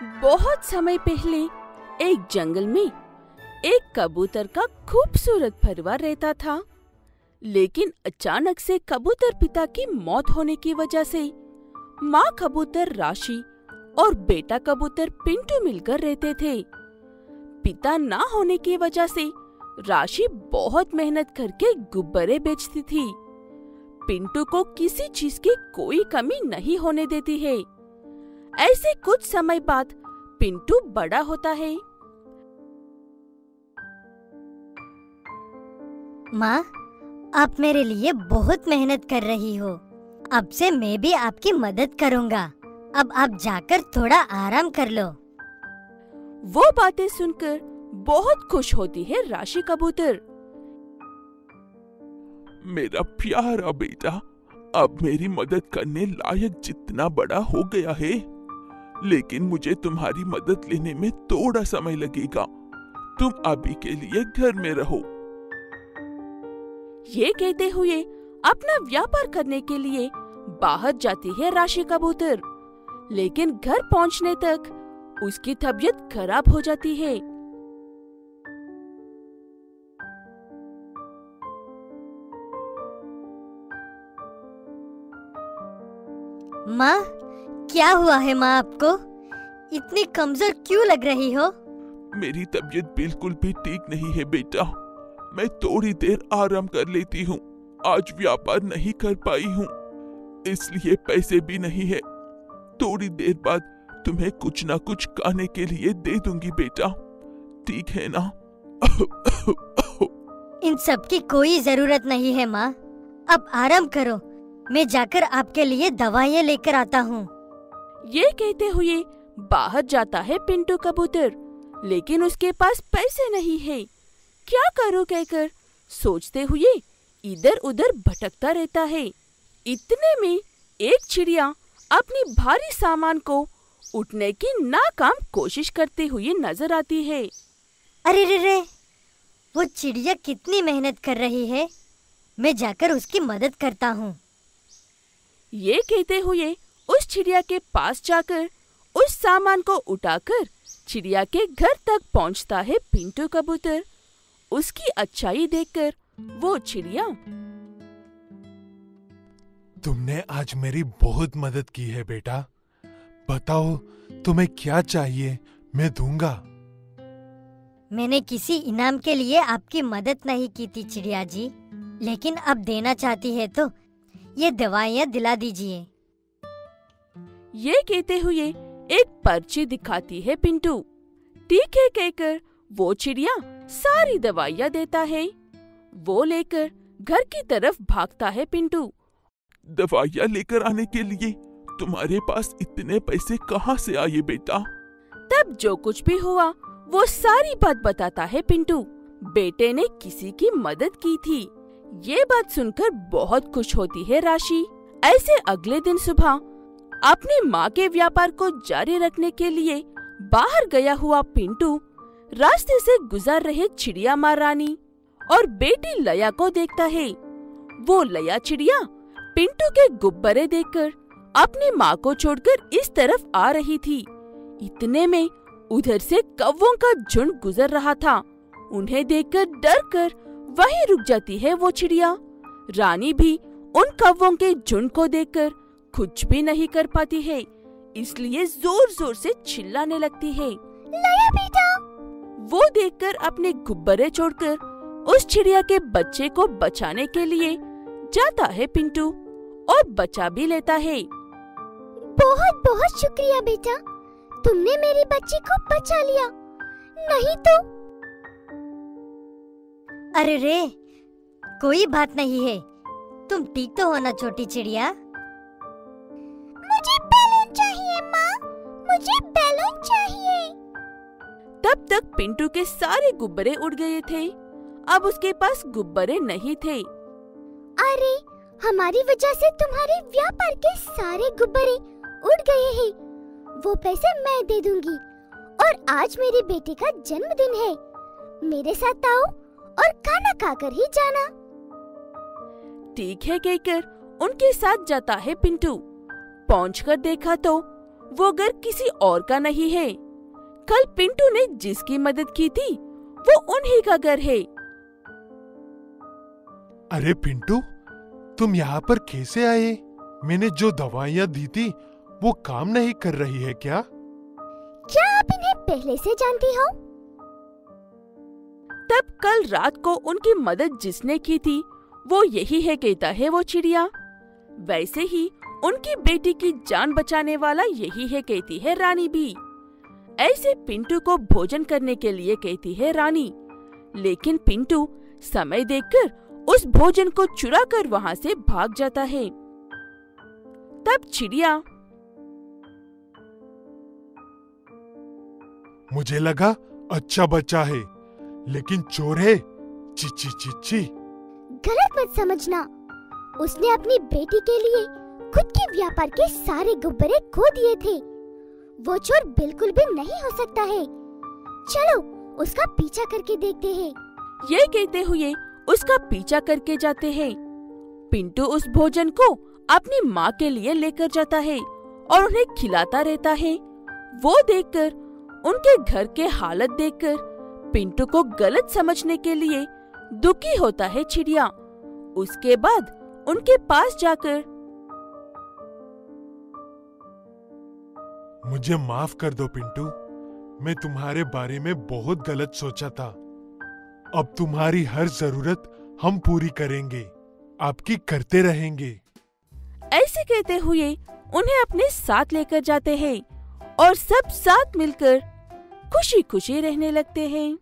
बहुत समय पहले एक जंगल में एक कबूतर का खूबसूरत परिवार रहता था। लेकिन अचानक से कबूतर पिता की मौत होने की वजह से माँ कबूतर राशि और बेटा कबूतर पिंटू मिलकर रहते थे। पिता ना होने की वजह से राशि बहुत मेहनत करके गुब्बारे बेचती थी। पिंटू को किसी चीज की कोई कमी नहीं होने देती है। ऐसे कुछ समय बाद पिंटू बड़ा होता है। माँ, आप मेरे लिए बहुत मेहनत कर रही हो। अब से मैं भी आपकी मदद करूँगा। अब आप जाकर थोड़ा आराम कर लो। वो बातें सुनकर बहुत खुश होती है राशि कबूतर। मेरा प्यारा बेटा अब मेरी मदद करने लायक जितना बड़ा हो गया है, लेकिन मुझे तुम्हारी मदद लेने में थोड़ा समय लगेगा। तुम अभी के लिए घर में रहो। ये कहते हुए अपना व्यापार करने के लिए बाहर जाती है राशि कबूतर। लेकिन घर पहुंचने तक उसकी तबीयत खराब हो जाती है। माँ, क्या हुआ है माँ आपको? इतनी कमजोर क्यों लग रही हो? मेरी तबीयत बिल्कुल भी ठीक नहीं है बेटा। मैं थोड़ी देर आराम कर लेती हूँ। आज व्यापार नहीं कर पाई हूँ, इसलिए पैसे भी नहीं है। थोड़ी देर बाद तुम्हें कुछ ना कुछ खाने के लिए दे दूंगी बेटा, ठीक है ना? इन सब की कोई जरूरत नहीं है माँ। अब आराम करो, मैं जाकर आपके लिए दवाइयाँ लेकर आता हूँ। ये कहते हुए बाहर जाता है पिंटू कबूतर, लेकिन उसके पास पैसे नहीं है। क्या करूँ कहकर सोचते हुए इधर उधर भटकता रहता है। इतने में एक चिड़िया अपनी भारी सामान को उठने की नाकाम कोशिश करते हुए नजर आती है। अरे रे रे, वो चिड़िया कितनी मेहनत कर रही है। मैं जाकर उसकी मदद करता हूँ। ये कहते हुए उस चिड़िया के पास जाकर उस सामान को उठाकर चिड़िया के घर तक पहुँचता है पिंटू कबूतर। उसकी अच्छाई देखकर वो चिड़िया, तुमने आज मेरी बहुत मदद की है बेटा। बताओ तुम्हें क्या चाहिए, मैं दूंगा। मैंने किसी इनाम के लिए आपकी मदद नहीं की थी चिड़िया जी, लेकिन अब देना चाहती है तो ये दवाइयाँ दिला दीजिए। ये कहते हुए एक पर्ची दिखाती है पिंटू। ठीक है कहकर वो चिड़िया सारी दवाइयाँ देता है। वो लेकर घर की तरफ भागता है पिंटू। दवाइयाँ लेकर आने के लिए तुम्हारे पास इतने पैसे कहाँ से आए बेटा? तब जो कुछ भी हुआ वो सारी बात बताता है पिंटू। बेटे ने किसी की मदद की थी। ये बात सुनकर बहुत खुश होती है राशि। ऐसे अगले दिन सुबह अपनी माँ के व्यापार को जारी रखने के लिए बाहर गया हुआ पिंटू रास्ते से गुजर रहे चिड़िया माँ रानी और बेटी लया को देखता है। वो लया चिड़िया पिंटू के गुब्बारे देखकर अपनी माँ को छोड़कर इस तरफ आ रही थी। इतने में उधर से कौवों का झुंड गुजर रहा था। उन्हें देखकर डरकर वहीं रुक जाती है वो चिड़िया। रानी भी उन कौवों के झुंड को देखकर कुछ भी नहीं कर पाती है, इसलिए जोर जोर से चिल्लाने लगती है, लया बेटा। वो देखकर अपने गुब्बारे छोड़कर उस चिड़िया के बच्चे को बचाने के लिए जाता है पिंटू और बचा भी लेता है। बहुत बहुत शुक्रिया बेटा, तुमने मेरी बच्ची को बचा लिया, नहीं तो। अरे रे, कोई बात नहीं है। तुम ठीक तो हो ना छोटी चिड़िया? मुझे बैलून चाहिए माँ, मुझे बैलून चाहिए। तब तक पिंटू के सारे गुब्बारे उड़ गए थे। अब उसके पास गुब्बारे नहीं थे। अरे, हमारी वजह से तुम्हारे व्यापार के सारे गुब्बारे उड़ गए हैं। वो पैसे मैं दे दूंगी। और आज मेरे बेटे का जन्मदिन है। मेरे साथ आओ और खाना खाकर ही जाना। ठीक है कहकर उनके साथ जाता है पिंटू। पहुंचकर देखा तो वो घर किसी और का नहीं है। कल पिंटू ने जिसकी मदद की थी वो उन्हीं का घर है। अरे पिंटू, तुम यहाँ पर कैसे आए? मैंने जो दवाइयाँ दी थी वो काम नहीं कर रही है क्या? क्या आप इन्हें पहले से जानती हो? तब कल रात को उनकी मदद जिसने की थी वो यही है कहता है वो चिड़िया। वैसे ही उनकी बेटी की जान बचाने वाला यही है कहती है रानी भी। ऐसे पिंटू को भोजन करने के लिए कहती है रानी, लेकिन पिंटू समय देखकर उस भोजन को चुरा कर वहाँ से भाग जाता है। तब चिड़िया, मुझे लगा अच्छा बच्चा है, लेकिन चोर है। चिची चिची। गलत मत समझना, उसने अपनी बेटी के लिए खुद के व्यापार के सारे गुब्बारे खो दिए थे। वो चोर बिल्कुल भी नहीं हो सकता है। चलो उसका पीछा करके देखते हैं। ये कहते हुए उसका पीछा करके जाते हैं। पिंटू उस भोजन को अपनी माँ के लिए लेकर जाता है और उन्हें खिलाता रहता है। वो देखकर, उनके घर के हालत देखकर पिंटू को गलत समझने के लिए दुखी होता है चिड़िया। उसके बाद उनके पास जाकर, मुझे माफ कर दो पिंटू, मैं तुम्हारे बारे में बहुत गलत सोचा था। अब तुम्हारी हर जरूरत हम पूरी करेंगे, आपकी करते रहेंगे। ऐसे कहते हुए उन्हें अपने साथ लेकर जाते हैं और सब साथ मिलकर खुशी खुशी रहने लगते हैं।